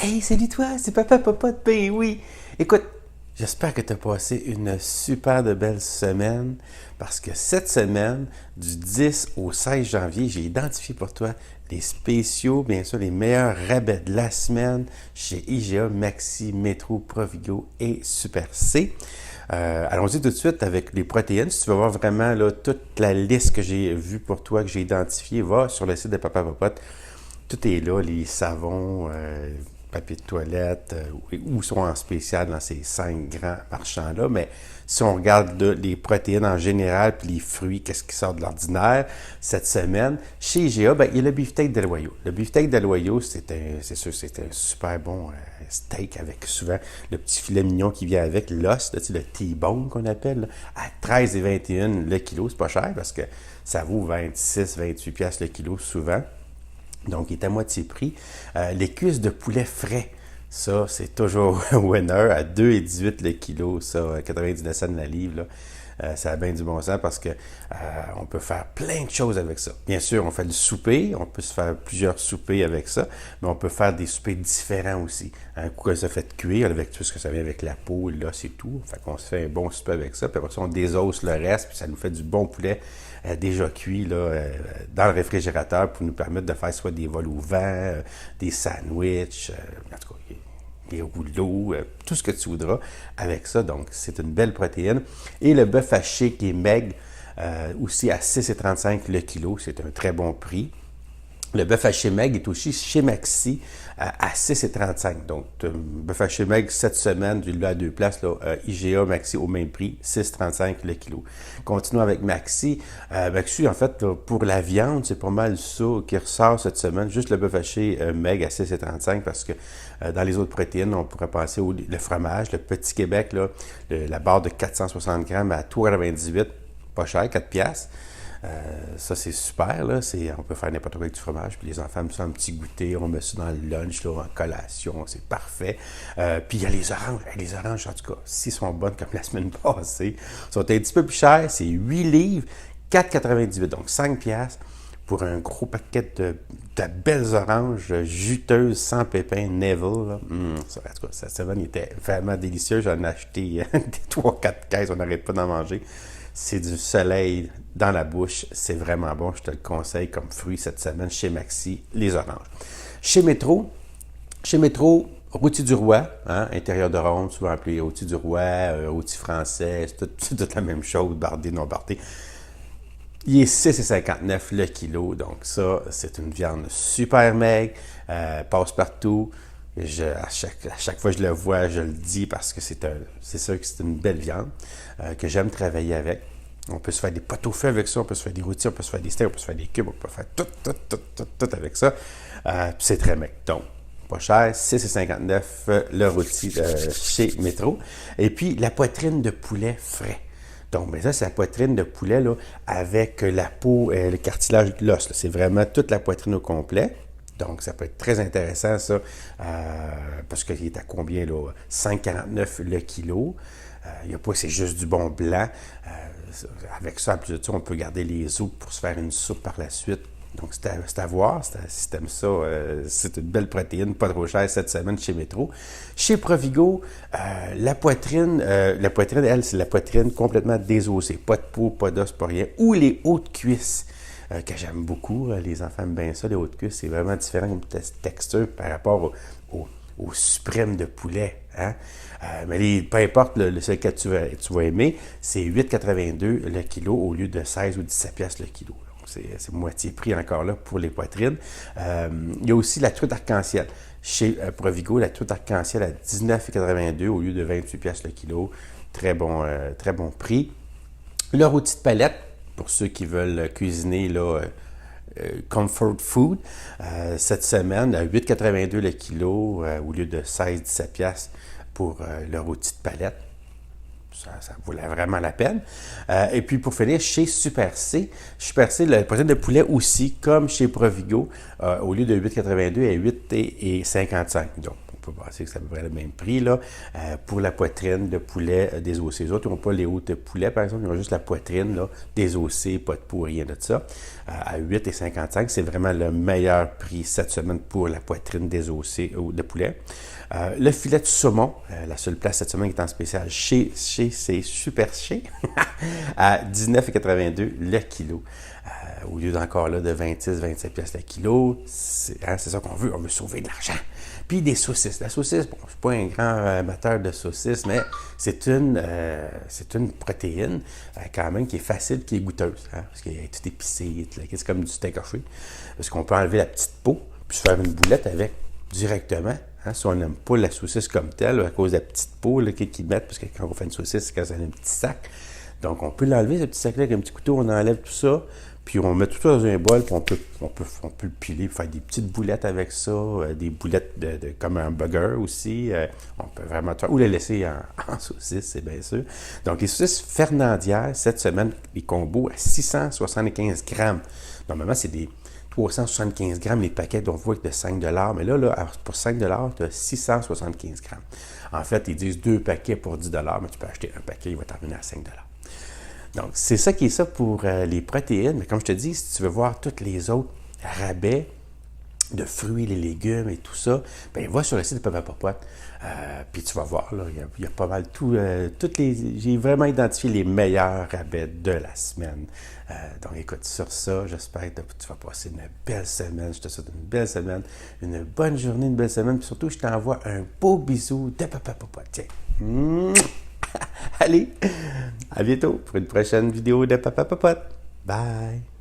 Hey, salut toi, c'est Papa Popote, ben oui. Écoute, j'espère que tu as passé une super de belle semaine parce que cette semaine, du 10 au 16 janvier, j'ai identifié pour toi les spéciaux, bien sûr, les meilleurs rabais de la semaine chez IGA, Maxi, Métro, Provigo et Super C. Allons-y tout de suite avec les protéines. Si tu veux voir vraiment là, toute la liste que j'ai vue pour toi, que j'ai identifiée, va sur le site de Papa Popote. Tout est là, les savons, papier de toilette, ou sont en spécial dans ces 5 grands marchands-là. Mais si on regarde là, les protéines en général, puis les fruits, qu'est-ce qui sort de l'ordinaire, cette semaine, chez IGA, ben, il y a le beefsteak de Loyau. Le beefsteak de Loyau, c'est un super bon steak avec souvent le petit filet mignon qui vient avec, l'os, là, le T-bone qu'on appelle, là, à 13 et 21 le kilo. C'est pas cher parce que ça vaut 26, 28 piastres le kilo souvent. Donc, il est à moitié prix. Les cuisses de poulet frais, ça, c'est toujours winner à 2,18 le kilo, ça, 99 cents la livre, là. Ça a bien du bon sens parce que on peut faire plein de choses avec ça. Bien sûr, on fait le souper, on peut se faire plusieurs soupers avec ça, mais on peut faire des soupers différents aussi. Un coup que ça fait cuire, avec tout ce que ça vient avec la peau, l'os et tout. Fait qu'on se fait un bon souper avec ça, puis après ça, on désosse le reste, puis ça nous fait du bon poulet déjà cuit là, dans le réfrigérateur pour nous permettre de faire soit des vols au vent, des sandwichs, en tout cas, des rouleaux, tout ce que tu voudras avec ça. Donc, c'est une belle protéine. Et le bœuf haché qui est maigre, aussi à 6,35 le kilo. C'est un très bon prix. Le bœuf haché maigre est aussi chez Maxi à 6,35. Donc, bœuf haché maigre cette semaine, du là à deux places, là, IGA, Maxi au même prix, 6,35 le kilo. Continuons avec Maxi. Maxi, en fait, là, pour la viande, c'est pas mal ça qui ressort cette semaine. Juste le bœuf haché maigre à 6,35 parce que dans les autres protéines, on pourrait passer au le fromage, le Petit Québec, là, la barre de 460 grammes à 3,98, pas cher, 4 piastres. Ça, c'est super, là. On peut faire n'importe quoi avec du fromage. Puis les enfants me font un petit goûter. On met ça dans le lunch, là, en collation. C'est parfait. Puis il y a les oranges. Les oranges, en tout cas, s'ils sont bonnes comme la semaine passée, sont un petit peu plus chers. C'est 8 livres, 4,98. Donc 5 piastres pour un gros paquet de belles oranges juteuses, sans pépins, Neville. Là. Ça, en tout cas, cette semaine était vraiment délicieux. J'en ai acheté des 3-4 caisses. On n'arrête pas d'en manger. C'est du soleil dans la bouche. C'est vraiment bon. Je te le conseille comme fruit cette semaine chez Maxi, les oranges. Chez Métro, rôti du roi, hein, intérieur de ronde, souvent appelé rôti du roi, rôti français, c'est toute la même chose, bardé, non bardé. Il est 6,59 le kilo, donc ça, c'est une viande super maigre, passe partout. À chaque fois que je le vois, je le dis parce que c'est sûr que c'est une belle viande que j'aime travailler avec. On peut se faire des pots au feu avec ça, on peut se faire des rôtis, on peut se faire des steaks, on peut se faire des cubes, on peut faire tout avec ça. C'est très maigre. Donc, pas cher, 6,59 le rôti chez Métro. Et puis, la poitrine de poulet frais. Donc, ben ça, c'est la poitrine de poulet là, avec la peau, le cartilage de l'os. C'est vraiment toute la poitrine au complet. Donc, ça peut être très intéressant, ça, parce qu'il est à combien, là? 5,49 le kilo. Il n'y a pas, c'est juste du bon blanc. Avec ça, en plus de ça, on peut garder les os pour se faire une soupe par la suite. Donc, c'est à voir. Si tu aimes ça, c'est une belle protéine, pas trop chère cette semaine chez Métro. Chez Provigo, la poitrine, elle, c'est la poitrine complètement désossée. Pas de peau, pas d'os, pas rien. Ou les hautes cuisses. Que j'aime beaucoup. Les enfants aiment bien ça, les hautes cuisses. C'est vraiment différent comme texture par rapport au suprême de poulet. Hein? Mais peu importe celui que tu vas aimer, c'est 8,82 le kilo au lieu de 16 ou 17 piastres le kilo. Donc, c'est moitié prix encore là pour les poitrines. Il y a aussi la truite arc-en-ciel. Chez Provigo, la truite arc-en-ciel à 19,82 au lieu de 28 piastres le kilo. Très bon prix. Le rôti de palette, pour ceux qui veulent cuisiner là, comfort food, cette semaine, à 8,82 le kilo au lieu de 16-17 piastres pour le rôti de palette. Ça valait vraiment la peine. Et puis, pour finir, chez Super C, la protéine de poulet aussi, comme chez Provigo, au lieu de 8,82 à 8,55. Donc, peut penser que c'est à peu près le même prix, là. Pour la poitrine de poulet désossé. Les autres, ils n'ont pas les côtes de poulet, par exemple, ils ont juste la poitrine, là, désossée, pas de peau, rien de ça. À 8,55 $, c'est vraiment le meilleur prix cette semaine pour la poitrine désossée de poulet. Le filet de saumon, la seule place cette semaine qui est en spécial chez c'est super chez, à 19,82 $ le kilo. Au lieu d'encore là de 26-27 $ le kilo, c'est ça qu'on veut, on veut sauver de l'argent. Puis des saucisses. La saucisse, bon, je ne suis pas un grand amateur de saucisses, mais c'est une protéine quand même qui est facile, qui est goûteuse, parce qu'elle est tout épicée, c'est comme du steak haché, parce qu'on peut enlever la petite peau, puis se faire une boulette avec directement. Si on n'aime pas la saucisse comme telle, à cause de la petite peau qu'ils mettent, parce que quand on fait une saucisse, c'est quand ça a un petit sac. Donc, on peut l'enlever, ce petit sac-là, avec un petit couteau, on enlève tout ça, puis on met tout ça dans un bol, puis on peut le piler, faire des petites boulettes avec ça, des boulettes comme un burger aussi. On peut vraiment faire, ou les laisser en saucisse, c'est bien sûr. Donc, les saucisses Fernandière, cette semaine, les combos à 675 grammes. Normalement, c'est des 375 grammes les paquets, on voit que de 5 $. Mais là, pour 5 $, tu as 675 grammes. En fait, ils disent 2 paquets pour 10 $, mais tu peux acheter un paquet, il va t'en venir à 5 $. Donc, c'est ça qui est ça pour les protéines. Mais comme je te dis, si tu veux voir tous les autres rabais de fruits, les légumes et tout ça, bien, va sur le site de Papa Popote. Puis tu vas voir, là, il y a pas mal j'ai vraiment identifié les meilleurs rabais de la semaine. Donc, écoute, sur ça, j'espère que tu vas passer une belle semaine. Je te souhaite une belle semaine, une bonne journée, une belle semaine. Puis surtout, je t'envoie un beau bisou de Papa Popote. Tiens. Allez, à bientôt pour une prochaine vidéo de Papa Popote. Bye!